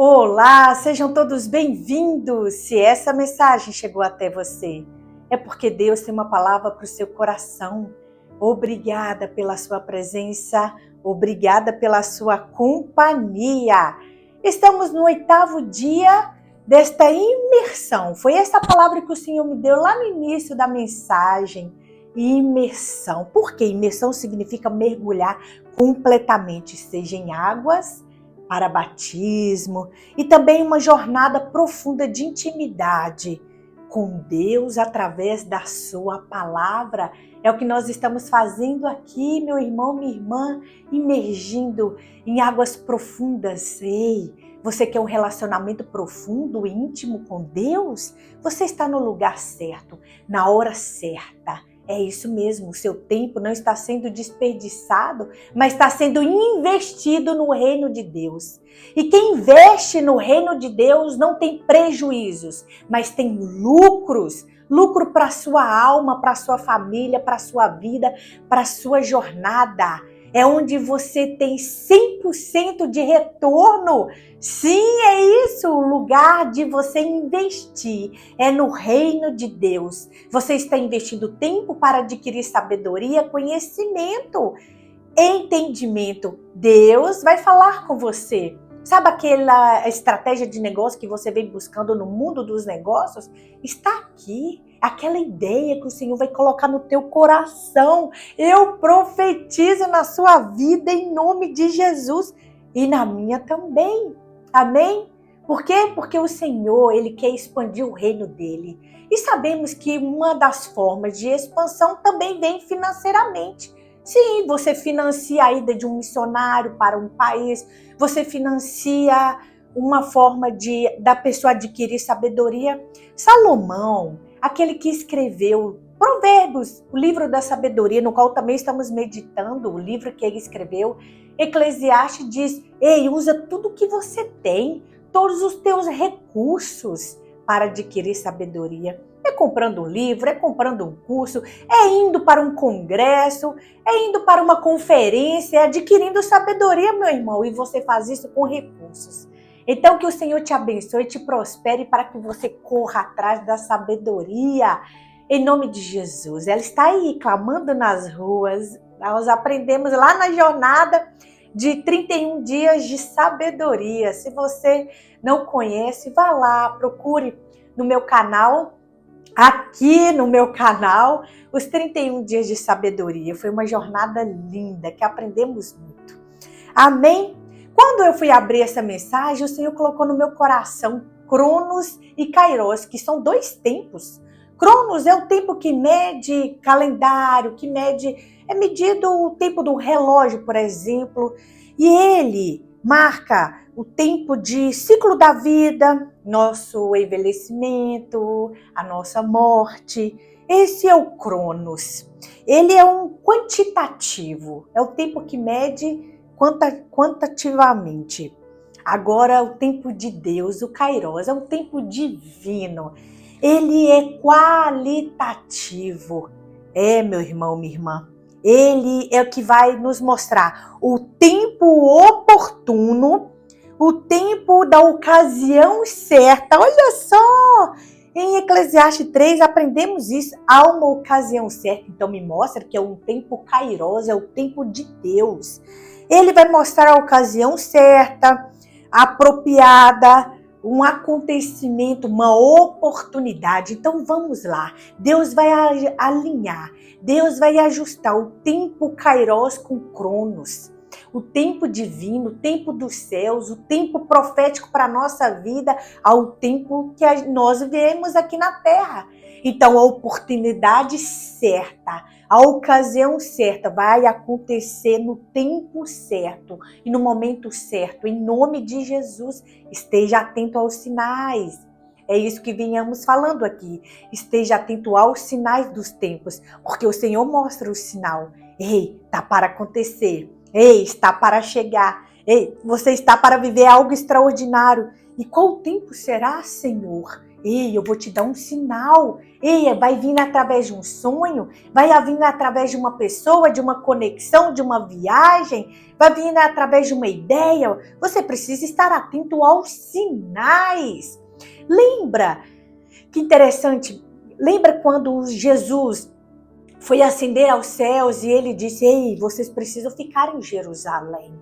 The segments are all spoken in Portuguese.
Olá, sejam todos bem-vindos. Se essa mensagem chegou até você, é porque Deus tem uma palavra para o seu coração. Obrigada pela sua presença, obrigada pela sua companhia. Estamos no 8º dia desta imersão. Foi essa palavra que o Senhor me deu lá no início da mensagem. Imersão. Por quê? Imersão significa mergulhar completamente, seja em águas, para batismo e também uma jornada profunda de intimidade com Deus através da sua palavra. É o que nós estamos fazendo aqui, meu irmão, minha irmã, imergindo em águas profundas. Ei, você quer um relacionamento profundo, íntimo com Deus? Você está no lugar certo, na hora certa. É isso mesmo, o seu tempo não está sendo desperdiçado, mas está sendo investido no reino de Deus. E quem investe no reino de Deus não tem prejuízos, mas tem lucros. Lucro para a sua alma, para a sua família, para a sua vida, para a sua jornada. É onde você tem 100% de retorno. Sim, é isso, o lugar de você investir é no reino de Deus. Você está investindo tempo para adquirir sabedoria, conhecimento, entendimento. Deus vai falar com você. Sabe aquela estratégia de negócio que você vem buscando no mundo dos negócios? Está aqui. Aquela ideia que o Senhor vai colocar no teu coração. Eu profetizo na sua vida em nome de Jesus e na minha também. Amém? Por quê? Porque o Senhor, Ele quer expandir o reino dEle. E sabemos que uma das formas de expansão também vem financeiramente. Sim, você financia a ida de um missionário para um país, você financia uma forma da pessoa adquirir sabedoria. Salomão, aquele que escreveu Provérbios, o livro da sabedoria, no qual também estamos meditando, o livro que ele escreveu, Eclesiastes diz, ei, usa tudo que você tem, todos os teus recursos para adquirir sabedoria. É comprando um livro, é comprando um curso, é indo para um congresso, é indo para uma conferência, é adquirindo sabedoria, meu irmão, e você faz isso com recursos. Então que o Senhor te abençoe e te prospere para que você corra atrás da sabedoria. Em nome de Jesus, ela está aí clamando nas ruas. Nós aprendemos lá na jornada de 31 dias de sabedoria. Se você não conhece, vá lá, procure no meu canal, aqui no meu canal, os 31 dias de sabedoria. Foi uma jornada linda, que aprendemos muito. Amém? Quando eu fui abrir essa mensagem, o Senhor colocou no meu coração Cronos e Kairos, que são dois tempos. Cronos é o tempo que mede calendário, é medido o tempo do relógio, por exemplo, e ele marca o tempo de ciclo da vida, nosso envelhecimento, a nossa morte. Esse é o Cronos. Ele é um quantitativo, é o tempo que mede quantitativamente. Agora, o tempo de Deus, o Kairos, é um tempo divino. Ele é qualitativo. É, meu irmão, minha irmã. Ele é o que vai nos mostrar o tempo oportuno, o tempo da ocasião certa. Olha só! Em Eclesiastes 3 aprendemos isso. Há uma ocasião certa. Então me mostra que é um tempo kairos, é o tempo de Deus. Ele vai mostrar a ocasião certa, apropriada, um acontecimento, uma oportunidade. Então vamos lá. Deus vai alinhar, Deus vai ajustar o tempo kairos com Cronos. O tempo divino, o tempo dos céus, o tempo profético para a nossa vida, ao tempo que nós vivemos aqui na Terra. Então, a oportunidade certa, a ocasião certa vai acontecer no tempo certo e no momento certo. Em nome de Jesus, esteja atento aos sinais. É isso que venhamos falando aqui. Esteja atento aos sinais dos tempos, porque o Senhor mostra o sinal. Ei, está para acontecer. Ei, está para chegar. Ei, você está para viver algo extraordinário. E qual tempo será, Senhor? Ei, eu vou te dar um sinal. Ei, vai vir através de um sonho, vai vir através de uma pessoa, de uma conexão, de uma viagem, vai vir através de uma ideia. Você precisa estar atento aos sinais. Lembra, que interessante, lembra quando Jesus foi ascender aos céus e ele disse, ei, vocês precisam ficar em Jerusalém.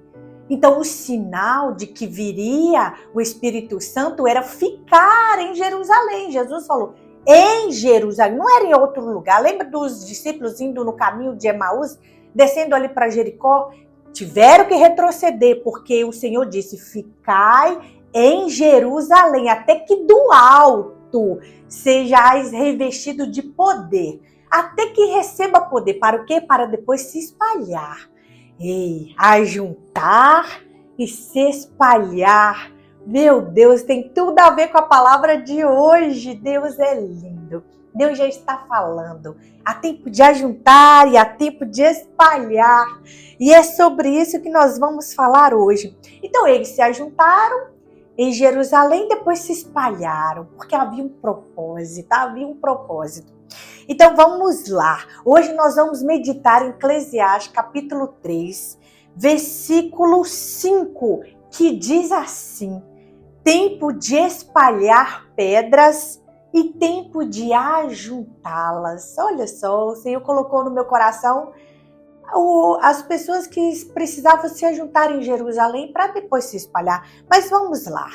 Então, o sinal de que viria o Espírito Santo era ficar em Jerusalém. Jesus falou, em Jerusalém, não era em outro lugar. Lembra dos discípulos indo no caminho de Emaús, descendo ali para Jericó? Tiveram que retroceder, porque o Senhor disse, ficai em Jerusalém, até que do alto sejais revestido de poder. Até que receba poder. Para o quê? Para depois se espalhar. Ei, ajuntar e se espalhar. Meu Deus, tem tudo a ver com a palavra de hoje. Deus é lindo. Deus já está falando. Há tempo de ajuntar e há tempo de espalhar. E é sobre isso que nós vamos falar hoje. Então, eles se ajuntaram em Jerusalém, depois se espalharam, porque havia um propósito, Então vamos lá, hoje nós vamos meditar em Eclesiastes capítulo 3, versículo 5, que diz assim, tempo de espalhar pedras e tempo de ajuntá-las. Olha só, o Senhor colocou no meu coração as pessoas que precisavam se ajuntar em Jerusalém para depois se espalhar. Mas vamos lá.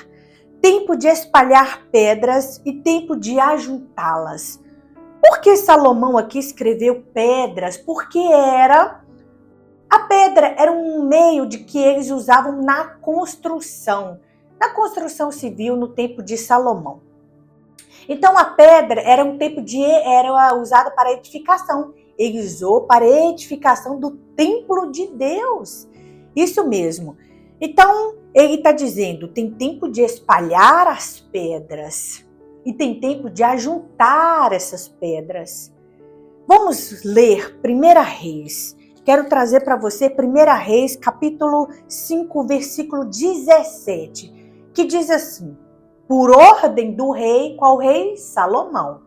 Tempo de espalhar pedras e tempo de ajuntá-las. Por que Salomão aqui escreveu pedras? Porque a pedra era um meio de que eles usavam na construção civil no tempo de Salomão. Então a pedra era era usada para edificação. Ele usou para a edificação do templo de Deus. Isso mesmo. Então, ele está dizendo, tem tempo de espalhar as pedras e tem tempo de ajuntar essas pedras. Vamos ler 1 Reis. Quero trazer para você 1 Reis, capítulo 5, versículo 17, que diz assim, por ordem do rei, qual rei? Salomão.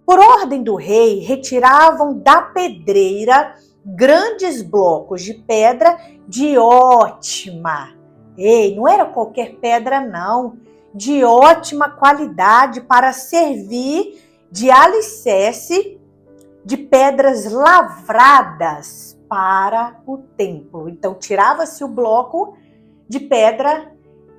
Por ordem do rei, retiravam da pedreira grandes blocos de pedra de ótima. Ei, não era qualquer pedra não, de ótima qualidade para servir de alicerce de pedras lavradas para o templo. Então tirava-se o bloco de pedra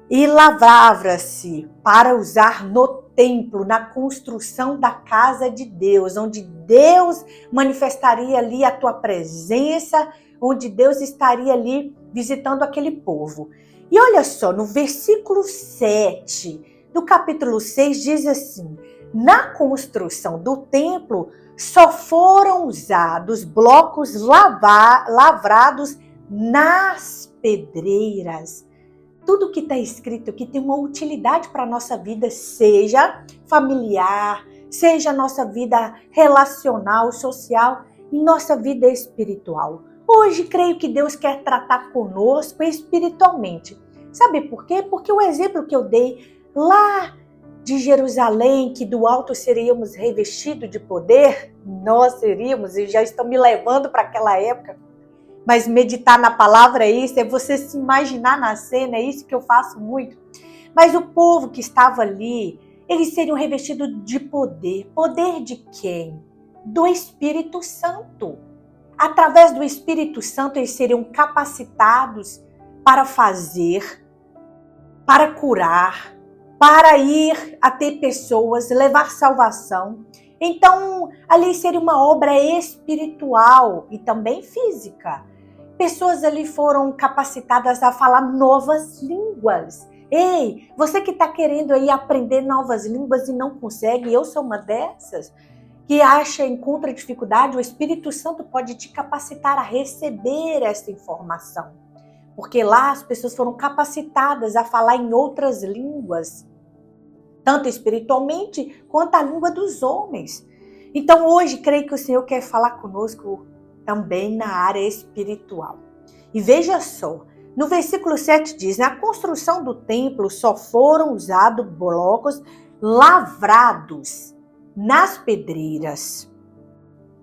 e lavrava-se para usar no templo, na construção da casa de Deus, onde Deus manifestaria ali a tua presença, onde Deus estaria ali visitando aquele povo. E olha só, no versículo 7 do capítulo 6 diz assim, na construção do templo só foram usados blocos lavrados nas pedreiras. Tudo que está escrito aqui tem uma utilidade para a nossa vida, seja familiar, seja nossa vida relacional, social e nossa vida espiritual. Hoje, creio que Deus quer tratar conosco espiritualmente. Sabe por quê? Porque o exemplo que eu dei lá de Jerusalém, que do alto seríamos revestidos de poder, nós seríamos, e já estão me levando para aquela época. Mas meditar na palavra é isso, é você se imaginar na cena, é isso que eu faço muito. Mas o povo que estava ali, eles seriam revestidos de poder. Poder de quem? Do Espírito Santo. Através do Espírito Santo, eles seriam capacitados para fazer, para curar, para ir até pessoas, levar salvação. Então, ali seria uma obra espiritual e também física. Pessoas ali foram capacitadas a falar novas línguas. Ei, você que está querendo aí aprender novas línguas e não consegue, eu sou uma dessas, que encontra dificuldade, o Espírito Santo pode te capacitar a receber essa informação. Porque lá as pessoas foram capacitadas a falar em outras línguas, tanto espiritualmente quanto a língua dos homens. Então hoje creio que o Senhor quer falar conosco também na área espiritual. E veja só, no versículo 7 diz, na construção do templo só foram usados blocos lavrados nas pedreiras.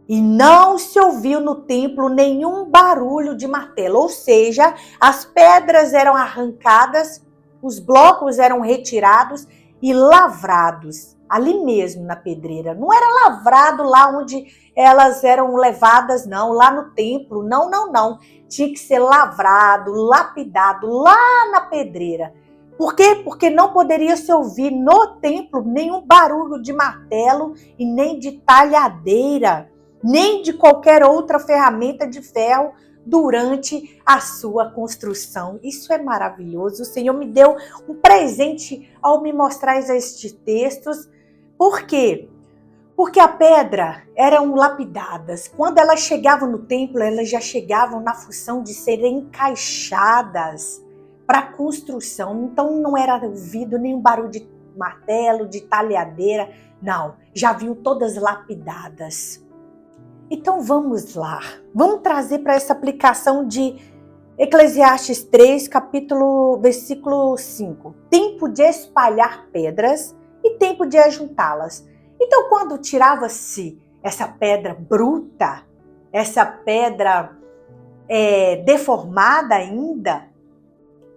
E não se ouviu no templo nenhum barulho de martelo, ou seja, as pedras eram arrancadas, os blocos eram retirados e lavrados ali mesmo na pedreira. Não era lavrado lá onde elas eram levadas, não, lá no templo, não, não, não. Tinha que ser lavrado, lapidado lá na pedreira. Por quê? Porque não poderia se ouvir no templo nenhum barulho de martelo e nem de talhadeira, nem de qualquer outra ferramenta de ferro durante a sua construção. Isso é maravilhoso. O Senhor me deu um presente ao me mostrar estes textos. Por quê? Porque a pedra eram lapidadas. Quando elas chegavam no templo, elas já chegavam na função de serem encaixadas para a construção. Então não era ouvido nenhum barulho de martelo, de talhadeira. Não, já vinham todas lapidadas. Então vamos lá, vamos trazer para essa aplicação de Eclesiastes 3, versículo 5. Tempo de espalhar pedras e tempo de ajuntá-las. Então quando tirava-se essa pedra bruta, essa pedra deformada ainda,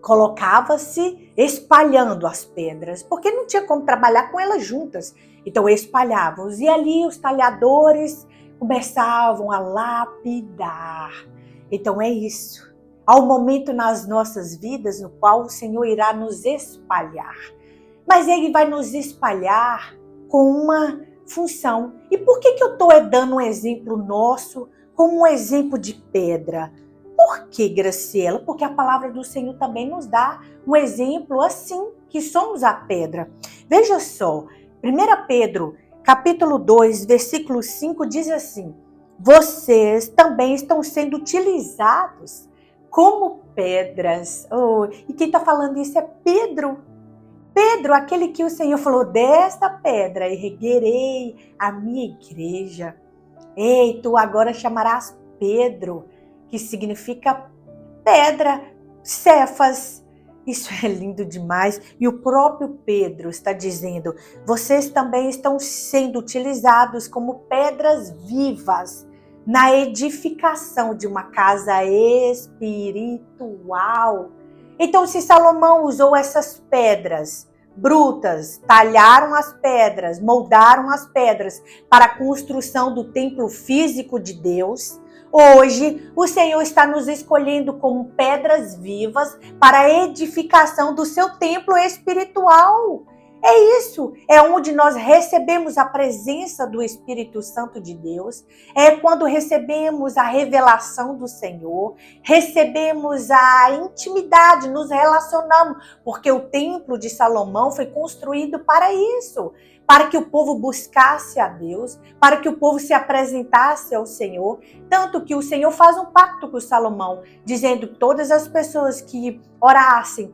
colocava-se espalhando as pedras, porque não tinha como trabalhar com elas juntas. Então espalhavam, e ali os talhadores começavam a lapidar. Então é isso. Há um momento nas nossas vidas no qual o Senhor irá nos espalhar. Mas Ele vai nos espalhar com uma função. E por que eu estou dando um exemplo nosso como um exemplo de pedra? Por que, Graciela? Porque a palavra do Senhor também nos dá um exemplo assim, que somos a pedra. Veja só, 1 Pedro capítulo 2, versículo 5 diz assim: vocês também estão sendo utilizados como pedras. Oh, e quem está falando isso é Pedro. Pedro, aquele que o Senhor falou, desta pedra erguerei a minha igreja. Ei, tu agora chamarás Pedro, que significa pedra, Cefas. Isso é lindo demais. E o próprio Pedro está dizendo, vocês também estão sendo utilizados como pedras vivas na edificação de uma casa espiritual. Então, se Salomão usou essas pedras brutas, talharam as pedras, moldaram as pedras para a construção do templo físico de Deus, hoje, o Senhor está nos escolhendo como pedras vivas para a edificação do seu templo espiritual. É isso, é onde nós recebemos a presença do Espírito Santo de Deus, é quando recebemos a revelação do Senhor, recebemos a intimidade, nos relacionamos, porque o templo de Salomão foi construído para isso, para que o povo buscasse a Deus, para que o povo se apresentasse ao Senhor, tanto que o Senhor faz um pacto com Salomão, dizendo que todas as pessoas que orassem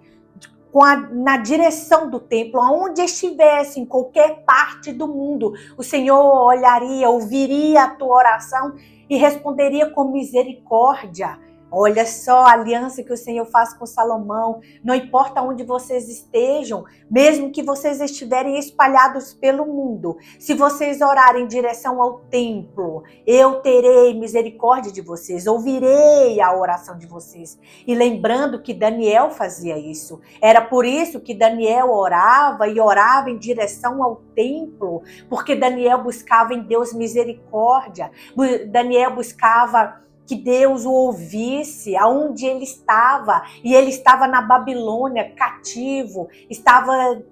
na direção do templo, aonde estivessem, em qualquer parte do mundo, o Senhor olharia, ouviria a tua oração e responderia com misericórdia. Olha só a aliança que o Senhor faz com Salomão. Não importa onde vocês estejam, mesmo que vocês estiverem espalhados pelo mundo, se vocês orarem em direção ao templo, eu terei misericórdia de vocês, ouvirei a oração de vocês. E lembrando que Daniel fazia isso. Era por isso que Daniel orava e orava em direção ao templo, porque Daniel buscava em Deus misericórdia. Daniel buscava que Deus o ouvisse aonde ele estava, e ele estava na Babilônia, cativo, estava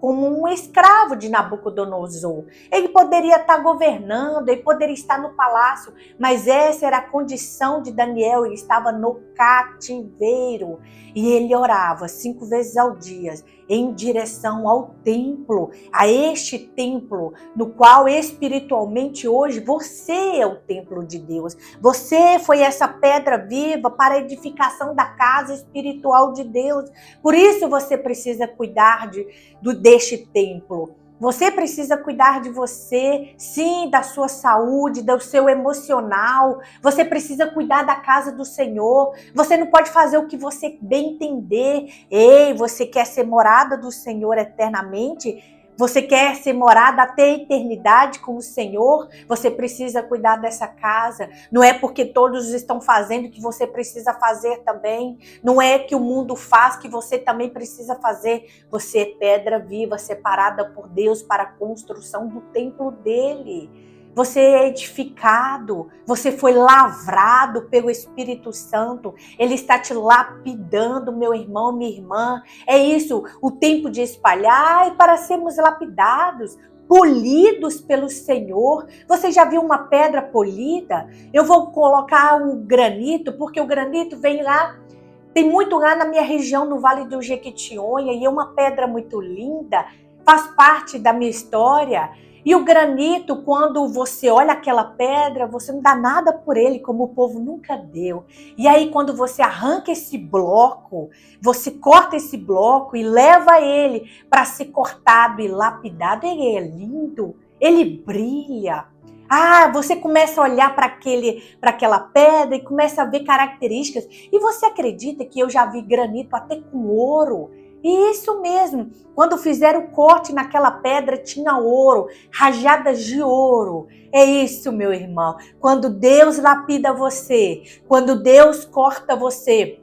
como um escravo de Nabucodonosor. Ele poderia estar governando, ele poderia estar no palácio, mas essa era a condição de Daniel, ele estava no cativeiro. E ele orava 5 vezes ao dia em direção ao templo, a este templo, no qual espiritualmente hoje você é o templo de Deus. Você foi essa pedra viva para a edificação da casa espiritual de Deus. Por isso você precisa cuidar deste templo. Você precisa cuidar de você, sim, da sua saúde, do seu emocional. Você precisa cuidar da casa do Senhor. Você não pode fazer o que você bem entender. Ei, você quer ser morada do Senhor eternamente? Você quer ser morada até a eternidade com o Senhor? Você precisa cuidar dessa casa. Não é porque todos estão fazendo que você precisa fazer também. Não é que o mundo faz que você também precisa fazer. Você é pedra viva, separada por Deus para a construção do templo dele. Você é edificado, você foi lavrado pelo Espírito Santo. Ele está te lapidando, meu irmão, minha irmã. É isso, o tempo de espalhar é para sermos lapidados, polidos pelo Senhor. Você já viu uma pedra polida? Eu vou colocar o granito, porque o granito vem lá, tem muito lá na minha região, no Vale do Jequitinhonha, e é uma pedra muito linda, faz parte da minha história. E o granito, quando você olha aquela pedra, você não dá nada por ele, como o povo nunca deu. E aí, quando você arranca esse bloco, você corta esse bloco e leva ele para ser cortado e lapidado, ele é lindo, ele brilha. Você começa a olhar para aquela pedra e começa a ver características. E você acredita que eu já vi granito até com ouro? E isso mesmo, quando fizeram o corte naquela pedra, tinha ouro, rajadas de ouro. É isso, meu irmão. Quando Deus lapida você, quando Deus corta você,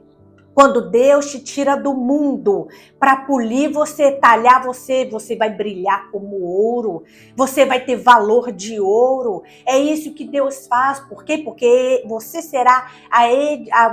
quando Deus te tira do mundo para polir você, talhar você, você vai brilhar como ouro, você vai ter valor de ouro. É isso que Deus faz. Por quê? Porque você será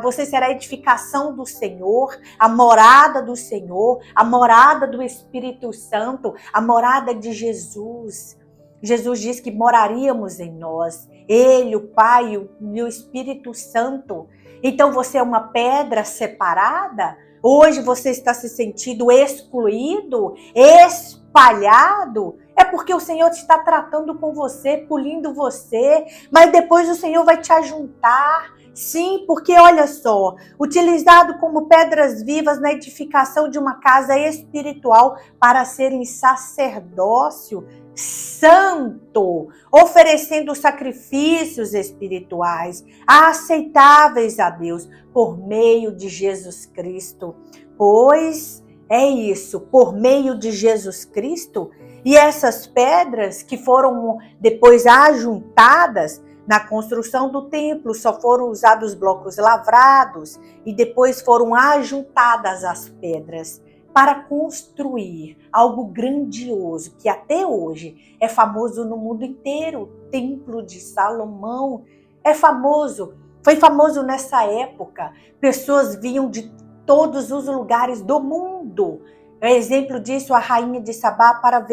você será a edificação do Senhor, a morada do Senhor, a morada do Espírito Santo, a morada de Jesus. Jesus disse que moraríamos em nós, Ele, o Pai e o Espírito Santo. Então você é uma pedra separada? Hoje você está se sentindo excluído, espalhado? É porque o Senhor está tratando com você, polindo você, mas depois o Senhor vai te ajuntar. Sim, porque olha só, utilizado como pedras vivas na edificação de uma casa espiritual para serem sacerdócio santo, oferecendo sacrifícios espirituais aceitáveis a Deus por meio de Jesus Cristo. Pois é isso, por meio de Jesus Cristo, e essas pedras que foram depois ajuntadas na construção do templo, só foram usados blocos lavrados e depois foram ajuntadas as pedras para construir algo grandioso, que até hoje é famoso no mundo inteiro. O Templo de Salomão é famoso, foi famoso nessa época. Pessoas vinham de todos os lugares do mundo. É exemplo disso a rainha de Sabá para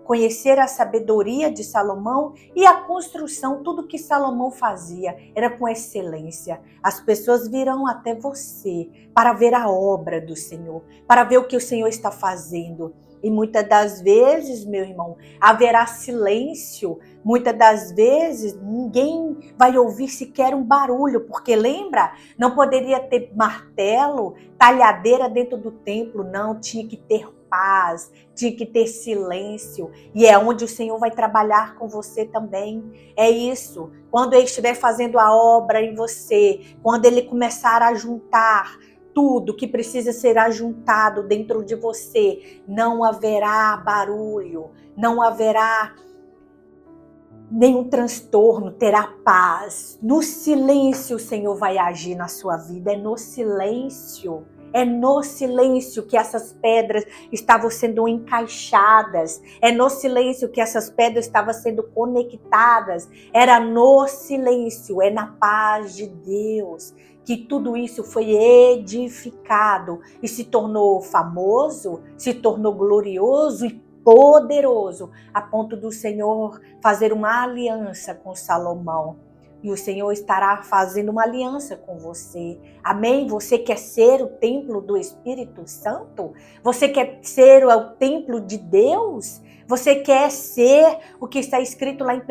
conhecer a sabedoria de Salomão e a construção, tudo que Salomão fazia era com excelência. As pessoas virão até você para ver a obra do Senhor, para ver o que o Senhor está fazendo. E muitas das vezes, meu irmão, haverá silêncio. Muitas das vezes ninguém vai ouvir sequer um barulho, porque lembra? Não poderia ter martelo, talhadeira dentro do templo, não, tinha que ter paz, tinha que ter silêncio. E é onde o Senhor vai trabalhar com você também. É isso. Quando Ele estiver fazendo a obra em você, quando Ele começar a juntar tudo que precisa ser ajuntado dentro de você, não haverá barulho, não haverá nenhum transtorno, terá paz. No silêncio o Senhor vai agir na sua vida, é no silêncio. É no silêncio que essas pedras estavam sendo encaixadas. É no silêncio que essas pedras estavam sendo conectadas. Era no silêncio, é na paz de Deus que tudo isso foi edificado e se tornou famoso, se tornou glorioso e poderoso, a ponto do Senhor fazer uma aliança com Salomão. E o Senhor estará fazendo uma aliança com você. Amém? Você quer ser o templo do Espírito Santo? Você quer ser o templo de Deus? Você quer ser o que está escrito lá em 1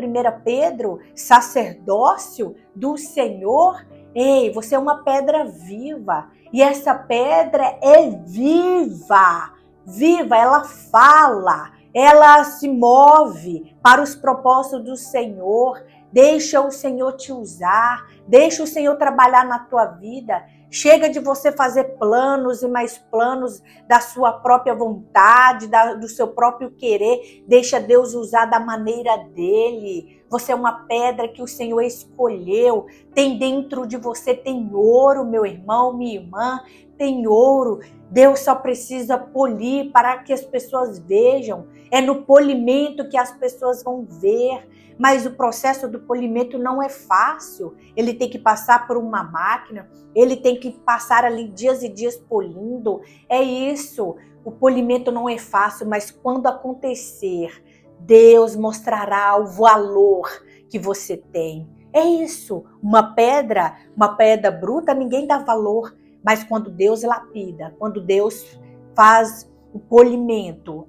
Pedro, sacerdócio do Senhor? Ei, você é uma pedra viva. E essa pedra é viva. Viva, ela fala, ela se move para os propósitos do Senhor. Deixa o Senhor te usar, deixa o Senhor trabalhar na tua vida. Chega de você fazer planos e mais planos da sua própria vontade, do seu próprio querer. Deixa Deus usar da maneira dele. Você é uma pedra que o Senhor escolheu. Tem dentro de você, tem ouro, meu irmão, minha irmã, tem ouro. Deus só precisa polir para que as pessoas vejam. É no polimento que as pessoas vão ver. Mas o processo do polimento não é fácil. Ele tem que passar por uma máquina, ele tem que passar ali dias e dias polindo. É isso. O polimento não é fácil, mas quando acontecer, Deus mostrará o valor que você tem. É isso. Uma pedra bruta, ninguém dá valor. Mas quando Deus lapida, quando Deus faz o polimento,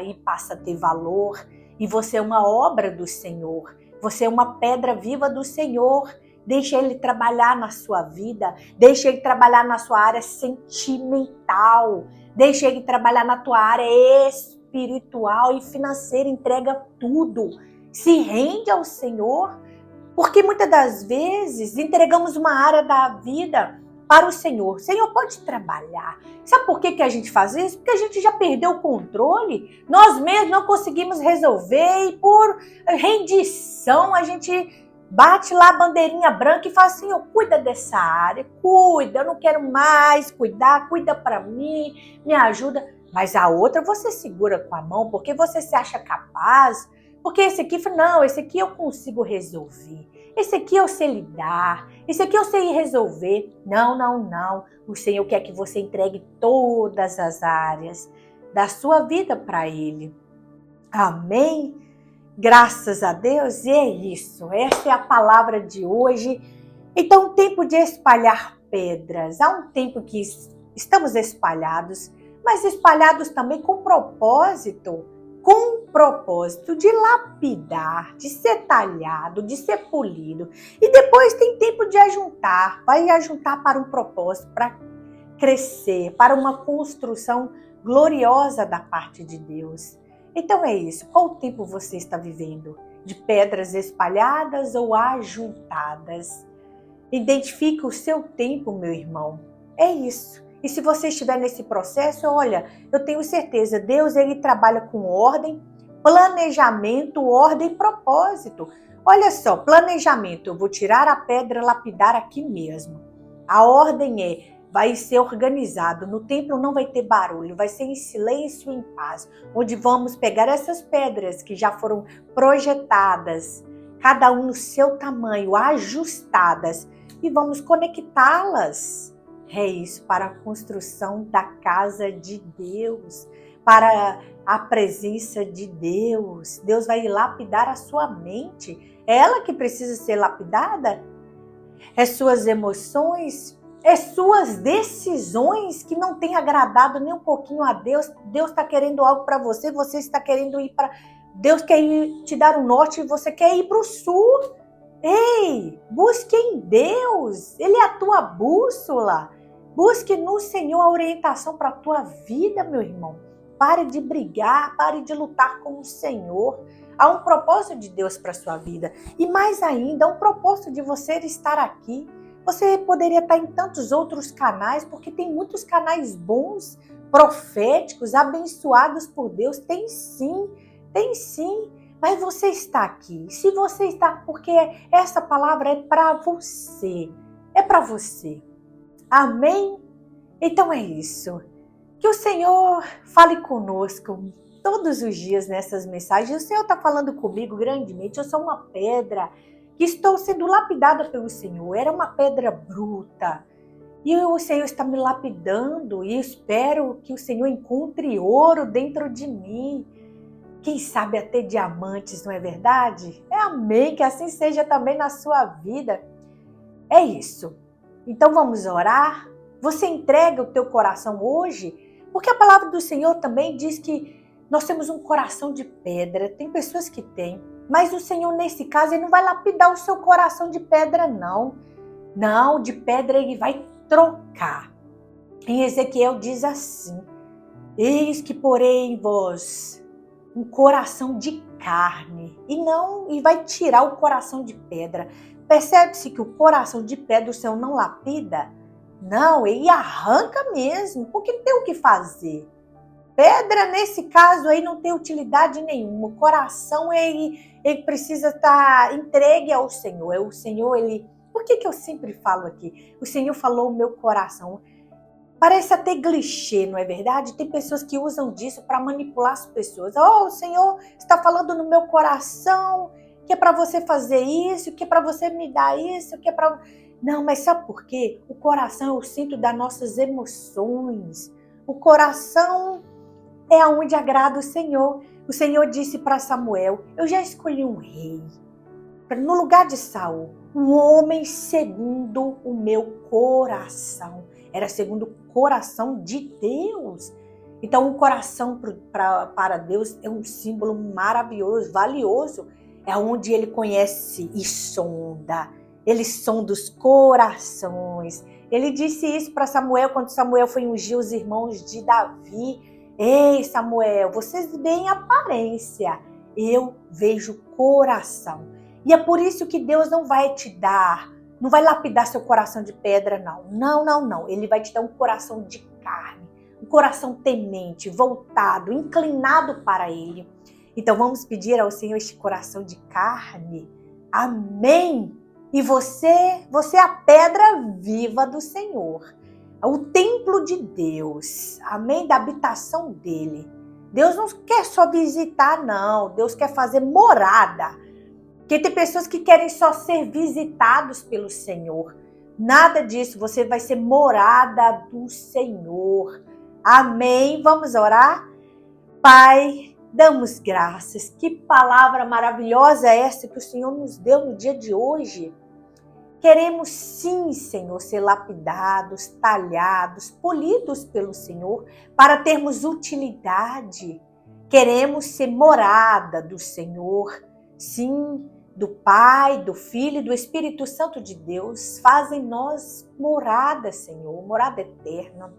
e passa a ter valor. E você é uma obra do Senhor. Você é uma pedra viva do Senhor. Deixa Ele trabalhar na sua vida. Deixa Ele trabalhar na sua área sentimental. Deixa Ele trabalhar na tua área espiritual e financeira. Entrega tudo. Se rende ao Senhor. Porque muitas das vezes entregamos uma área da vida para o Senhor. O Senhor pode trabalhar. Sabe por que a gente faz isso? Porque a gente já perdeu o controle. Nós mesmos não conseguimos resolver e por rendição a gente bate lá a bandeirinha branca e fala assim, Senhor, cuida dessa área, cuida, eu não quero mais cuidar, cuida para mim, me ajuda. Mas a outra você segura com a mão porque você se acha capaz. Porque esse aqui eu consigo resolver. Esse aqui eu sei lidar. Esse aqui eu sei resolver. Não. O Senhor quer que você entregue todas as áreas da sua vida para Ele. Amém? Graças a Deus. E é isso. Essa é a palavra de hoje. Então, tempo de espalhar pedras. Há um tempo que estamos espalhados, mas espalhados também com propósito de lapidar, de ser talhado, de ser polido. E depois tem tempo de ajuntar, vai ajuntar para um propósito, para crescer, para uma construção gloriosa da parte de Deus. Então é isso. Qual tempo você está vivendo? De pedras espalhadas ou ajuntadas? Identifique o seu tempo, meu irmão. É isso. E se você estiver nesse processo, olha, eu tenho certeza, Deus ele trabalha com ordem, planejamento, ordem e propósito. Olha só, planejamento, eu vou tirar a pedra lapidar aqui mesmo. A ordem vai ser organizado, no templo não vai ter barulho, vai ser em silêncio e em paz, onde vamos pegar essas pedras que já foram projetadas, cada um no seu tamanho, ajustadas, e vamos conectá-las. É isso, para a construção da casa de Deus, para a presença de Deus. Deus vai lapidar a sua mente. É ela que precisa ser lapidada? É suas emoções? É suas decisões que não têm agradado nem um pouquinho a Deus? Deus está querendo algo para você, você está querendo ir para... Deus quer te dar um norte e você quer ir para o sul. Ei, busque em Deus. Ele é a tua bússola. Busque no Senhor a orientação para a tua vida, meu irmão. Pare de brigar, pare de lutar com o Senhor. Há um propósito de Deus para a sua vida. E mais ainda, há um propósito de você estar aqui. Você poderia estar em tantos outros canais, porque tem muitos canais bons, proféticos, abençoados por Deus. Tem sim. Mas você está aqui. Se você está, porque essa palavra é para você. É para você. Amém? Então é isso. Que o Senhor fale conosco todos os dias nessas mensagens. O Senhor está falando comigo grandemente. Eu sou uma pedra que estou sendo lapidada pelo Senhor. Era uma pedra bruta. E o Senhor está me lapidando. E espero que o Senhor encontre ouro dentro de mim. Quem sabe até diamantes, não é verdade? Amém. Que assim seja também na sua vida. É isso. Então vamos orar? Você entrega o teu coração hoje? Porque a palavra do Senhor também diz que nós temos um coração de pedra. Tem pessoas que têm. Mas o Senhor, nesse caso, Ele não vai lapidar o seu coração de pedra, não. Não, de pedra Ele vai trocar. Em Ezequiel diz assim: eis que porei em vós um coração de carne. E vai tirar o coração de pedra. Percebe-se que o coração de pedra o Senhor não lapida? Não, ele arranca mesmo, porque não tem o que fazer. Pedra, nesse caso aí, não tem utilidade nenhuma. O coração, ele precisa estar entregue ao Senhor. O Senhor, ele... Por que eu sempre falo aqui? O Senhor falou o meu coração. Parece até clichê, não é verdade? Tem pessoas que usam disso para manipular as pessoas. Oh, o Senhor está falando no meu coração, que é para você fazer isso, que é para você me dar isso, que é para... Não, mas sabe por quê? O coração é o centro das nossas emoções. O coração é aonde agrada o Senhor. O Senhor disse para Samuel, eu já escolhi um rei, no lugar de Saul, um homem segundo o meu coração. Era segundo o coração de Deus. Então, o coração para Deus é um símbolo maravilhoso, valioso. É onde ele conhece e sonda. Ele sonda os corações. Ele disse isso para Samuel quando Samuel foi ungir os irmãos de Davi. Ei, Samuel, vocês veem aparência, eu vejo coração. E é por isso que Deus não vai te dar, não vai lapidar seu coração de pedra, não. Não. Ele vai te dar um coração de carne, um coração temente, voltado, inclinado para Ele. Então vamos pedir ao Senhor este coração de carne. Amém? E você é a pedra viva do Senhor. O templo de Deus, amém? Da habitação dele. Deus não quer só visitar, não. Deus quer fazer morada. Porque tem pessoas que querem só ser visitados pelo Senhor. Nada disso, você vai ser morada do Senhor. Amém? Vamos orar? Pai, damos graças. Que palavra maravilhosa é essa que o Senhor nos deu no dia de hoje. Queremos sim, Senhor, ser lapidados, talhados, polidos pelo Senhor para termos utilidade. Queremos ser morada do Senhor, sim, do Pai, do Filho e do Espírito Santo de Deus. Faz em nós morada, Senhor, morada eterna.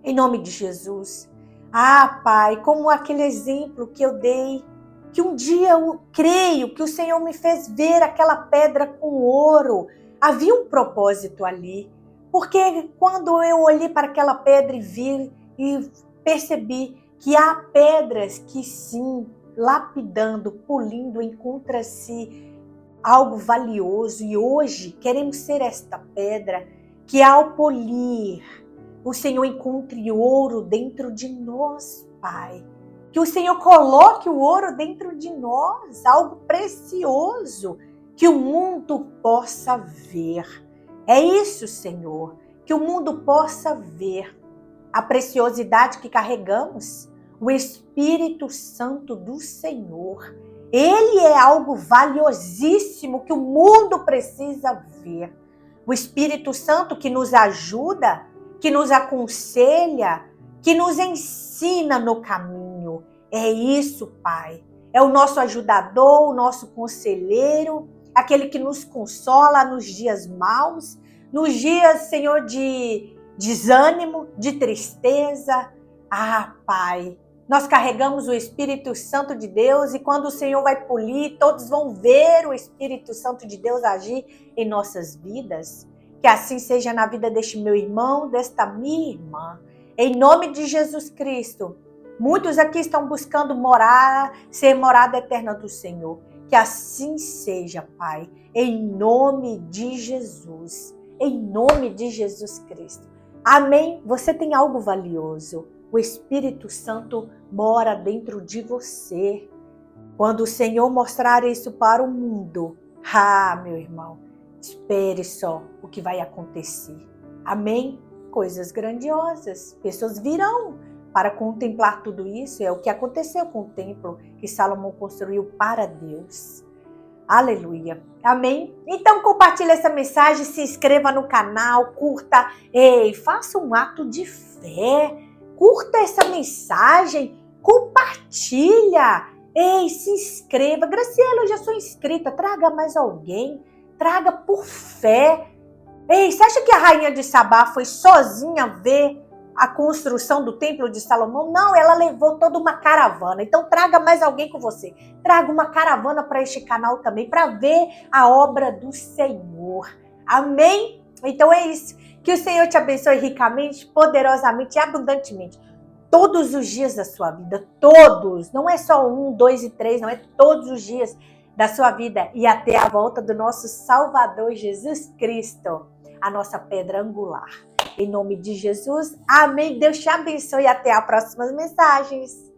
Em nome de Jesus. Ah, Pai, como aquele exemplo que eu dei, que um dia eu creio que o Senhor me fez ver aquela pedra com ouro. Havia um propósito ali. Porque quando eu olhei para aquela pedra e vi e percebi que há pedras que sim, lapidando, polindo, encontra-se algo valioso. E hoje queremos ser esta pedra que ao polir, o Senhor encontre ouro dentro de nós, Pai. Que o Senhor coloque o ouro dentro de nós, algo precioso, que o mundo possa ver. É isso, Senhor, que o mundo possa ver a preciosidade que carregamos, o Espírito Santo do Senhor. Ele é algo valiosíssimo que o mundo precisa ver. O Espírito Santo que nos ajuda, que nos aconselha, que nos ensina no caminho. É isso, Pai. É o nosso ajudador, o nosso conselheiro, aquele que nos consola nos dias maus, nos dias, Senhor, de desânimo, de tristeza. Ah, Pai, nós carregamos o Espírito Santo de Deus e quando o Senhor vai polir, todos vão ver o Espírito Santo de Deus agir em nossas vidas. Que assim seja na vida deste meu irmão, desta minha irmã. Em nome de Jesus Cristo, muitos aqui estão buscando ser morada eterna do Senhor. Que assim seja, Pai, em nome de Jesus. Em nome de Jesus Cristo. Amém? Você tem algo valioso. O Espírito Santo mora dentro de você. Quando o Senhor mostrar isso para o mundo, meu irmão, espere só o que vai acontecer. Amém? Coisas grandiosas. Pessoas virão para contemplar tudo isso. É o que aconteceu com o templo que Salomão construiu para Deus. Aleluia. Amém? Então compartilhe essa mensagem, se inscreva no canal, curta. Ei, faça um ato de fé. Curta essa mensagem, compartilha. Ei, se inscreva. Graciela, eu já sou inscrita. Traga mais alguém. Traga por fé. Ei, você acha que a rainha de Sabá foi sozinha ver a construção do templo de Salomão? Não, ela levou toda uma caravana. Então traga mais alguém com você. Traga uma caravana para este canal também, para ver a obra do Senhor. Amém? Então é isso. Que o Senhor te abençoe ricamente, poderosamente e abundantemente. Todos os dias da sua vida, todos. Não é só 1, 2 e 3, não é todos os dias da sua vida. E até a volta do nosso Salvador Jesus Cristo, a nossa pedra angular. Em nome de Jesus, amém. Deus te abençoe e até as próximas mensagens.